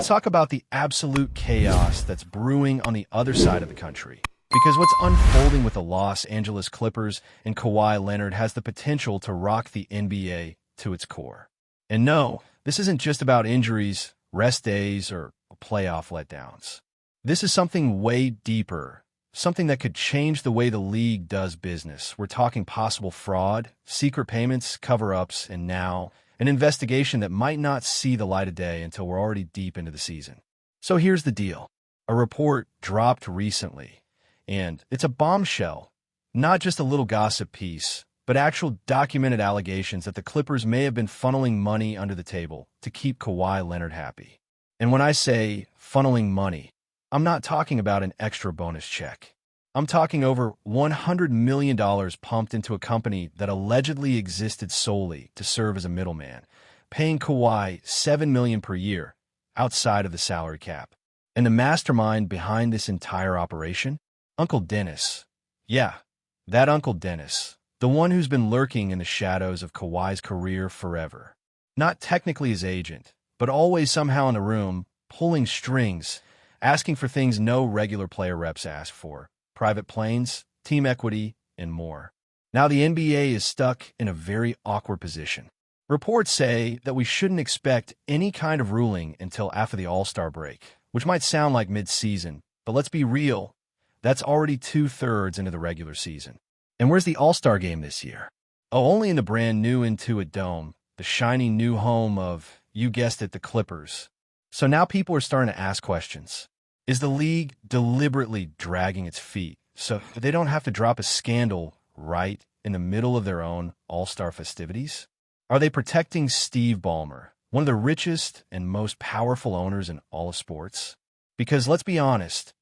let's talk about the absolute chaos that's brewing on the other side of the country. Because what's unfolding with the Los Angeles Clippers and Kawhi Leonard has the potential to rock the NBA to its core. And no, this isn't just about injuries, rest days, or playoff letdowns. This is something way deeper, something that could change the way the league does business. We're talking possible fraud, secret payments, cover-ups, and now an investigation that might not see the light of day until we're already deep into the season. So here's the deal. A report dropped recently, and it's a bombshell, not just a little gossip piece, but actual documented allegations that the Clippers may have been funneling money under the table to keep Kawhi Leonard happy. And when I say funneling money, I'm not talking about an extra bonus check. I'm talking over $100 million pumped into a company that allegedly existed solely to serve as a middleman, paying Kawhi $7 million per year outside of the salary cap. And the mastermind behind this entire operation? Uncle Dennis. Yeah, that Uncle Dennis. The one who's been lurking in the shadows of Kawhi's career forever. Not technically his agent, but always somehow in the room, pulling strings, asking for things no regular player reps ask for. Private planes, team equity, and more. Now the NBA is stuck in a very awkward position. Reports say that we shouldn't expect any kind of ruling until after the All-Star break, which might sound like mid-season, but let's be real, that's already 2/3 into the regular season. And where's the All-Star game this year? Oh, only in the brand new Intuit Dome, the shiny new home of, you guessed it, the Clippers. So now people are starting to ask questions. Is the league deliberately dragging its feet so they don't have to drop a scandal right in the middle of their own All-Star festivities? Are they protecting Steve Ballmer, one of the richest and most powerful owners in all of sports? Because let's be honest,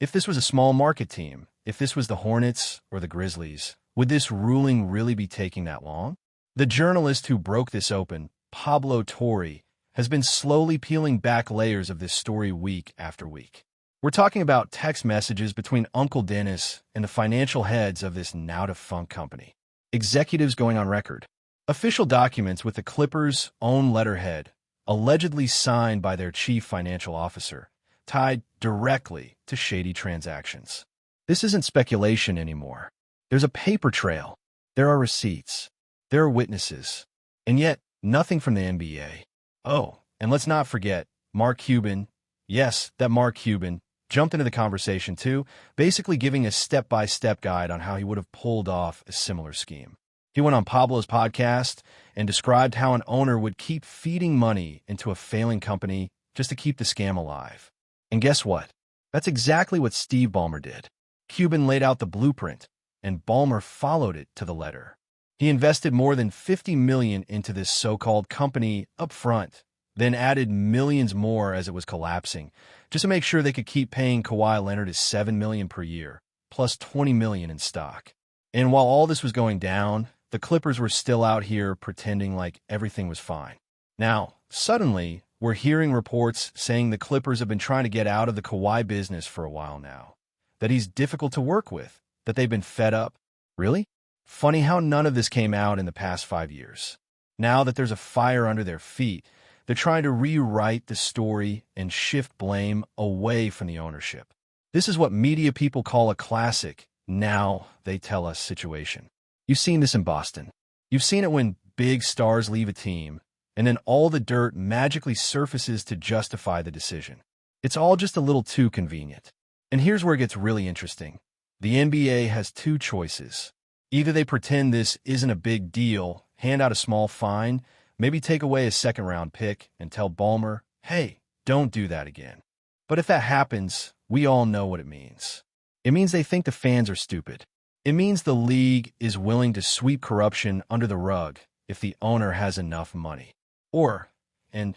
if this was a small market team, if this was the Hornets or the Grizzlies, would this ruling really be taking that long? The journalist who broke this open, Pablo Torre, has been slowly peeling back layers of this story week after week. We're talking about text messages between Uncle Dennis and the financial heads of this now-defunct company. Executives going on record. Official documents with the Clippers' own letterhead, allegedly signed by their chief financial officer, tied directly to shady transactions. This isn't speculation anymore. There's a paper trail. There are receipts. There are witnesses. And yet, nothing from the NBA. Oh, and let's not forget, Mark Cuban. Yes, that Mark Cuban jumped into the conversation too, basically giving a step-by-step guide on how he would have pulled off a similar scheme. He went on Pablo's podcast and described how an owner would keep feeding money into a failing company just to keep the scam alive. And guess what? That's exactly what Steve Ballmer did. Cuban laid out the blueprint, and Ballmer followed it to the letter. He invested more than $50 million into this so-called company up front, then added millions more as it was collapsing, just to make sure they could keep paying Kawhi Leonard his $7 million per year, plus $20 million in stock. And while all this was going down, the Clippers were still out here pretending like everything was fine. Now, suddenly, we're hearing reports saying the Clippers have been trying to get out of the Kawhi business for a while now, that he's difficult to work with, that they've been fed up. Really? Funny how none of this came out in the past 5 years. Now that there's a fire under their feet, they're trying to rewrite the story and shift blame away from the ownership. This is what media people call a classic, now they tell us situation. You've seen this in Boston. You've seen it when big stars leave a team, and then all the dirt magically surfaces to justify the decision. It's all just a little too convenient. And here's where it gets really interesting. The NBA has two choices. Either they pretend this isn't a big deal, hand out a small fine, maybe take away a second-round pick, and tell Ballmer, hey, don't do that again. But if that happens, we all know what it means. It means they think the fans are stupid. It means the league is willing to sweep corruption under the rug if the owner has enough money. Or, and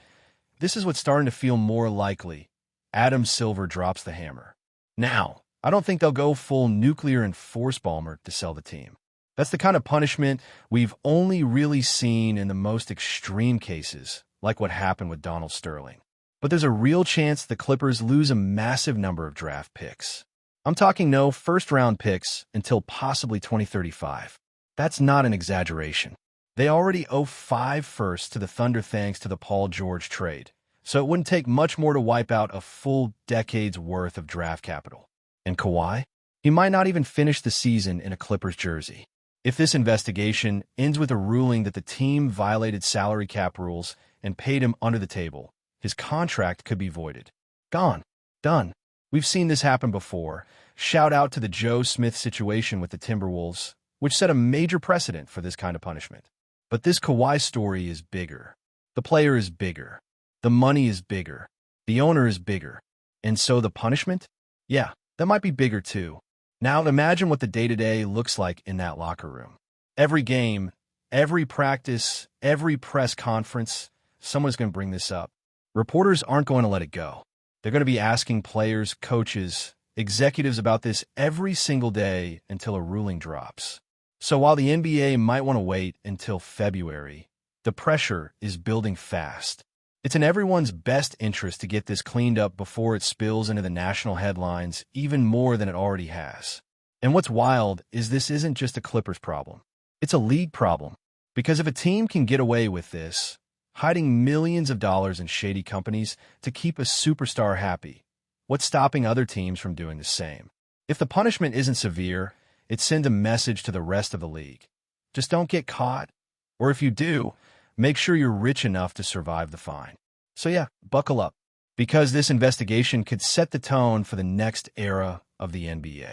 this is what's starting to feel more likely, Adam Silver drops the hammer. Now, I don't think they'll go full nuclear and force Ballmer to sell the team. That's the kind of punishment we've only really seen in the most extreme cases, like what happened with Donald Sterling. But there's a real chance the Clippers lose a massive number of draft picks. I'm talking no first-round picks until possibly 2035. That's not an exaggeration. They already owe 5 firsts to the Thunder thanks to the Paul George trade, So it wouldn't take much more to wipe out a full decade's worth of draft capital. And Kawhi? He might not even finish the season in a Clippers jersey. If this investigation ends with a ruling that the team violated salary cap rules and paid him under the table, his contract could be voided. Gone. Done. We've seen this happen before. Shout out to the Joe Smith situation with the Timberwolves, which set a major precedent for this kind of punishment. But this Kawhi story is bigger. The player is bigger. The money is bigger. The owner is bigger. And so the punishment? Yeah, that might be bigger too. Now imagine what the day-to-day looks like in that locker room. Every game, every practice, every press conference, someone's going to bring this up. Reporters aren't going to let it go. They're going to be asking players, coaches, executives about this every single day until a ruling drops. So while the NBA might want to wait until February, the pressure is building fast. It's in everyone's best interest to get this cleaned up before it spills into the national headlines even more than it already has. And what's wild is this isn't just a Clippers problem. It's a league problem. Because if a team can get away with this, hiding millions of dollars in shady companies to keep a superstar happy, what's stopping other teams from doing the same? If the punishment isn't severe, it sends a message to the rest of the league. Just don't get caught. Or if you do, make sure you're rich enough to survive the fine. So yeah, buckle up. Because this investigation could set the tone for the next era of the NBA.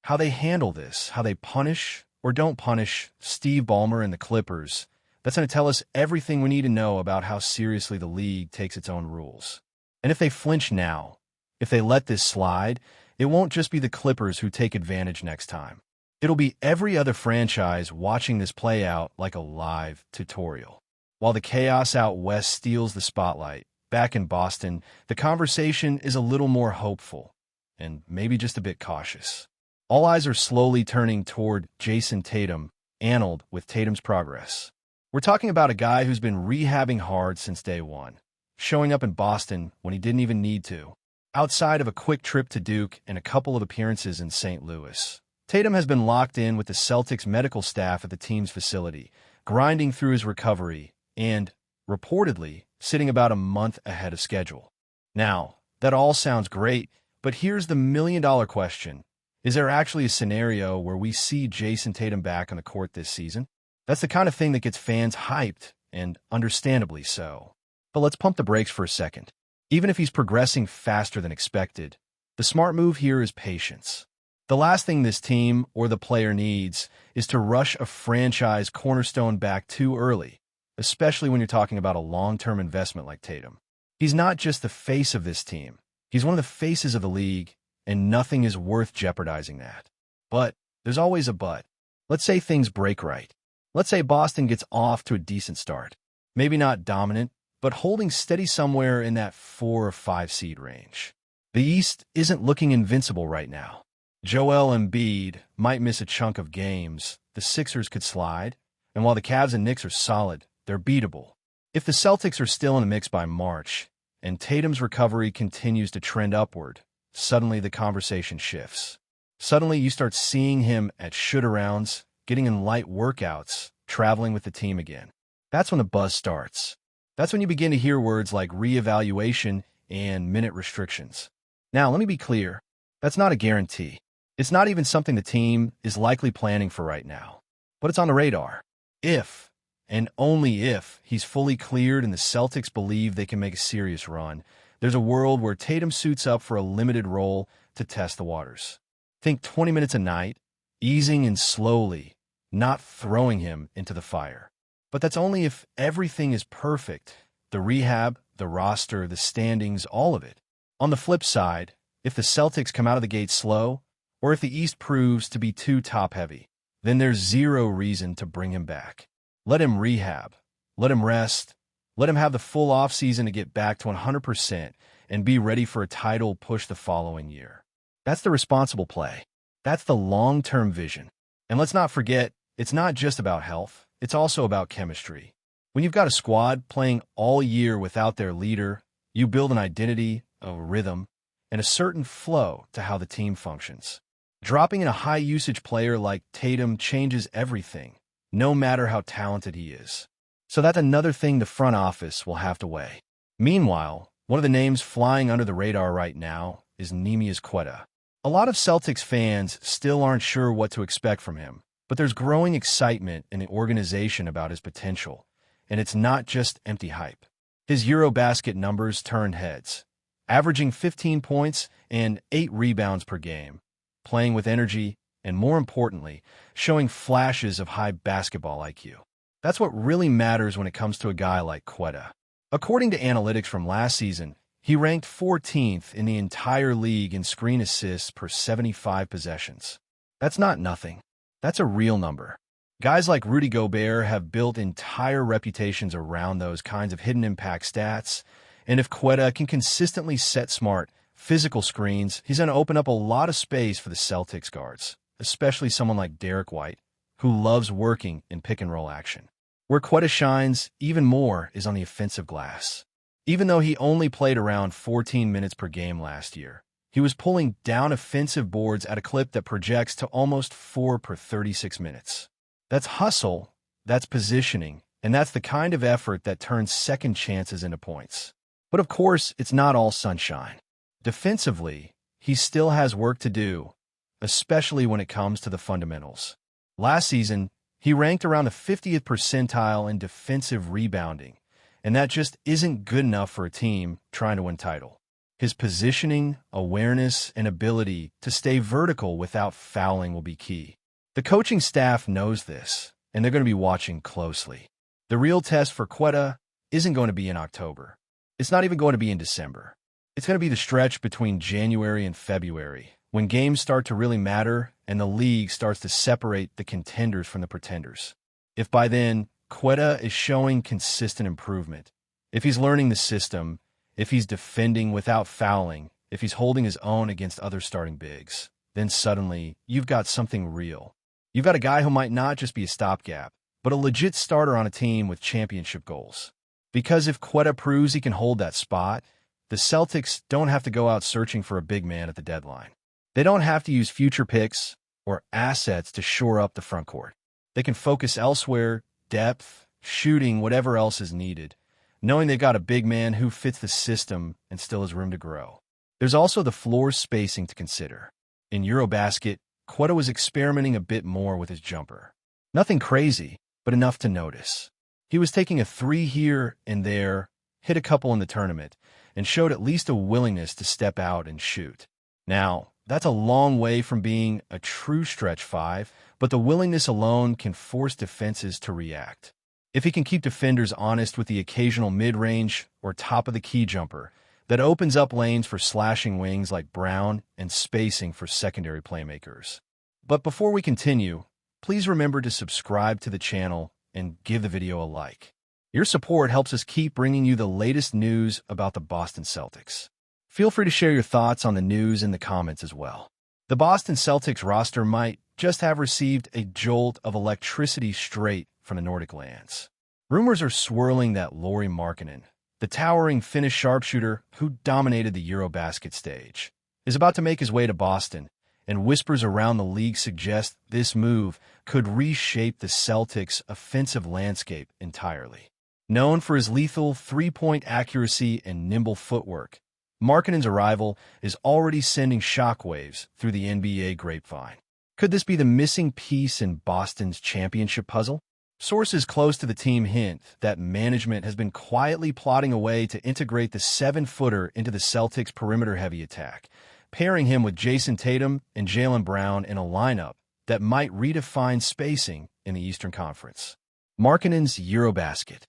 How they handle this, how they punish or don't punish Steve Ballmer and the Clippers, that's going to tell us everything we need to know about how seriously the league takes its own rules. And if they flinch now, if they let this slide, it won't just be the Clippers who take advantage next time. It'll be every other franchise watching this play out like a live tutorial. While the chaos out west steals the spotlight, back in Boston, the conversation is a little more hopeful and maybe just a bit cautious. All eyes are slowly turning toward Jason Tatum, annaled with Tatum's progress. We're talking about a guy who's been rehabbing hard since day one, showing up in Boston when he didn't even need to. Outside of a quick trip to Duke and a couple of appearances in St. Louis, Tatum has been locked in with the Celtics medical staff at the team's facility, grinding through his recovery and, reportedly, sitting about a month ahead of schedule. Now, that all sounds great, but here's the million-dollar question. Is there actually a scenario where we see Jason Tatum back on the court this season? That's the kind of thing that gets fans hyped, and understandably so. But let's pump the brakes for a second. Even if he's progressing faster than expected, the smart move here is patience. The last thing this team or the player needs is to rush a franchise cornerstone back too early, especially when you're talking about a long-term investment like Tatum. He's not just the face of this team. He's one of the faces of the league, and nothing is worth jeopardizing that. But there's always a but. Let's say things break right. Let's say Boston gets off to a decent start. Maybe not dominant, but holding steady somewhere in that 4 or 5 seed range. The East isn't looking invincible right now. Joel Embiid might miss a chunk of games, the Sixers could slide, and while the Cavs and Knicks are solid, they're beatable. If the Celtics are still in the mix by March, and Tatum's recovery continues to trend upward, suddenly the conversation shifts. Suddenly you start seeing him at shoot-arounds, getting in light workouts, traveling with the team again. That's when the buzz starts. That's when you begin to hear words like reevaluation and minute restrictions. Now, let me be clear. That's not a guarantee. It's not even something the team is likely planning for right now. But it's on the radar. If, and only if, he's fully cleared and the Celtics believe they can make a serious run, there's a world where Tatum suits up for a limited role to test the waters. Think 20 minutes a night, easing in slowly, not throwing him into the fire. But that's only if everything is perfect. The rehab, the roster, the standings, all of it. On the flip side, if the Celtics come out of the gate slow, or if the East proves to be too top-heavy, then there's zero reason to bring him back. Let him rehab. Let him rest. Let him have the full offseason to get back to 100% and be ready for a title push the following year. That's the responsible play. That's the long-term vision. And let's not forget, it's not just about health. It's also about chemistry. When you've got a squad playing all year without their leader, you build an identity, a rhythm, and a certain flow to how the team functions. Dropping in a high-usage player like Tatum changes everything, no matter how talented he is. So that's another thing the front office will have to weigh. Meanwhile, One of the names flying under the radar right now is Neemias Quetta. A lot of Celtics fans still aren't sure what to expect from him, but there's growing excitement in the organization about his potential, and it's not just empty hype. His Eurobasket numbers turned heads, averaging 15 points and 8 rebounds per game, playing with energy, and more importantly, showing flashes of high basketball IQ. That's what really matters when it comes to a guy like Quetta. According to analytics from last season, he ranked 14th in the entire league in screen assists per 75 possessions. That's not nothing. That's a real number. Guys like Rudy Gobert have built entire reputations around those kinds of hidden impact stats, and if Quetta can consistently set smart, physical screens, he's going to open up a lot of space for the Celtics guards, especially someone like Derek White, who loves working in pick-and-roll action. Where Quetta shines even more is on the offensive glass. Even though he only played around 14 minutes per game last year, he was pulling down offensive boards at a clip that projects to almost 4 per 36 minutes. That's hustle, that's positioning, and that's the kind of effort that turns second chances into points. But of course, it's not all sunshine. Defensively, he still has work to do, especially when it comes to the fundamentals. Last season, he ranked around the 50th percentile in defensive rebounding, and that just isn't good enough for a team trying to win title. His positioning, awareness, and ability to stay vertical without fouling will be key. The coaching staff knows this, and they're going to be watching closely. The real test for Quetta isn't going to be in October. It's not even going to be in December. It's going to be the stretch between January and February, when games start to really matter and the league starts to separate the contenders from the pretenders. If by then, Quetta is showing consistent improvement, if he's learning the system, if he's defending without fouling, if he's holding his own against other starting bigs, then suddenly you've got something real. You've got a guy who might not just be a stopgap, but a legit starter on a team with championship goals. Because if Quetta proves he can hold that spot, the Celtics don't have to go out searching for a big man at the deadline. They don't have to use future picks or assets to shore up the front court. They can focus elsewhere, depth, shooting, whatever else is needed, knowing they've got a big man who fits the system and still has room to grow. There's also the floor spacing to consider. In Eurobasket, Quetta was experimenting a bit more with his jumper. Nothing crazy, but enough to notice. He was taking a 3 here and there, hit a couple in the tournament, and showed at least a willingness to step out and shoot. Now, that's a long way from being a true stretch 5, but the willingness alone can force defenses to react. If he can keep defenders honest with the occasional mid-range or top-of-the-key jumper, that opens up lanes for slashing wings like Brown and spacing for secondary playmakers. But before we continue, please remember to subscribe to the channel and give the video a like. Your support helps us keep bringing you the latest news about the Boston Celtics. Feel free to share your thoughts on the news in the comments as well. The Boston Celtics roster might just have received a jolt of electricity straight from the Nordic lands. Rumors are swirling that LAURI MARKKANEN, the towering Finnish sharpshooter who dominated the Eurobasket stage, is about to make his way to Boston, and whispers around the league suggest this move could reshape the Celtics' offensive landscape entirely. Known for his lethal three-point accuracy and nimble footwork, Markkanen's arrival is already sending shockwaves through the NBA grapevine. Could this be the missing piece in Boston's championship puzzle? Sources close to the team hint that management has been quietly plotting a way to integrate the 7-footer into the Celtics' perimeter-heavy attack, pairing him with Jason Tatum and Jaylen Brown in a lineup that might redefine spacing in the Eastern Conference. Markkanen's Eurobasket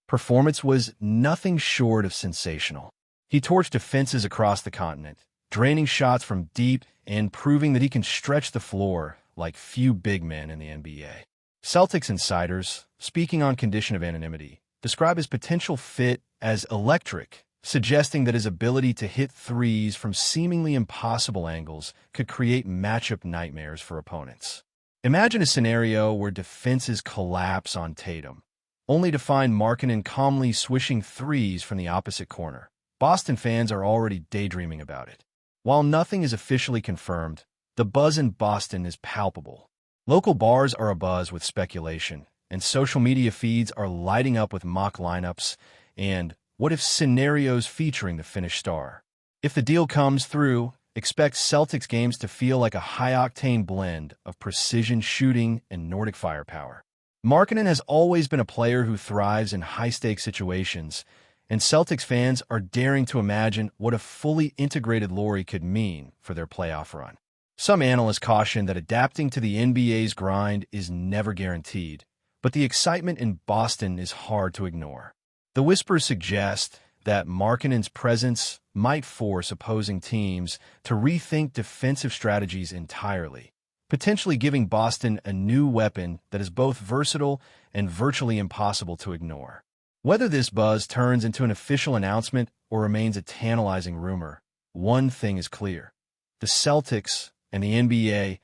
performance was nothing short of sensational. He torched defenses across the continent, draining shots from deep and proving that he can stretch the floor like few big men in the NBA. Celtics insiders, speaking on condition of anonymity, describe his potential fit as electric, suggesting that his ability to hit threes from seemingly impossible angles could create matchup nightmares for opponents. Imagine a scenario where defenses collapse on Tatum, only to find Markkanen calmly swishing threes from the opposite corner. Boston fans are already daydreaming about it. While nothing is officially confirmed, the buzz in Boston is palpable. Local bars are abuzz with speculation, and social media feeds are lighting up with mock lineups and what if scenarios featuring the Finnish star. If the deal comes through, expect Celtics games to feel like a high-octane blend of precision shooting and Nordic firepower. MARKKANEN has always been a player who thrives in high-stakes situations, and Celtics fans are daring to imagine what a fully integrated LAURI could mean for their playoff run. Some analysts caution that adapting to the NBA's grind is never guaranteed, but the excitement in Boston is hard to ignore. The whispers suggest that MARKKANEN's presence might force opposing teams to rethink defensive strategies entirely, potentially giving Boston a new weapon that is both versatile and virtually impossible to ignore. Whether this buzz turns into an official announcement or remains a tantalizing rumor, one thing is clear. The Celtics and the NBA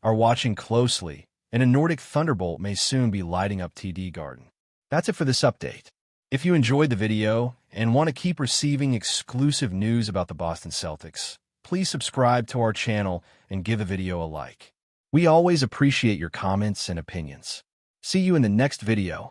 are watching closely, and a Nordic thunderbolt may soon be lighting up TD Garden. That's it for this update. If you enjoyed the video and want to keep receiving exclusive news about the Boston Celtics, please subscribe to our channel and give the video a like. We always appreciate your comments and opinions. See you in the next video.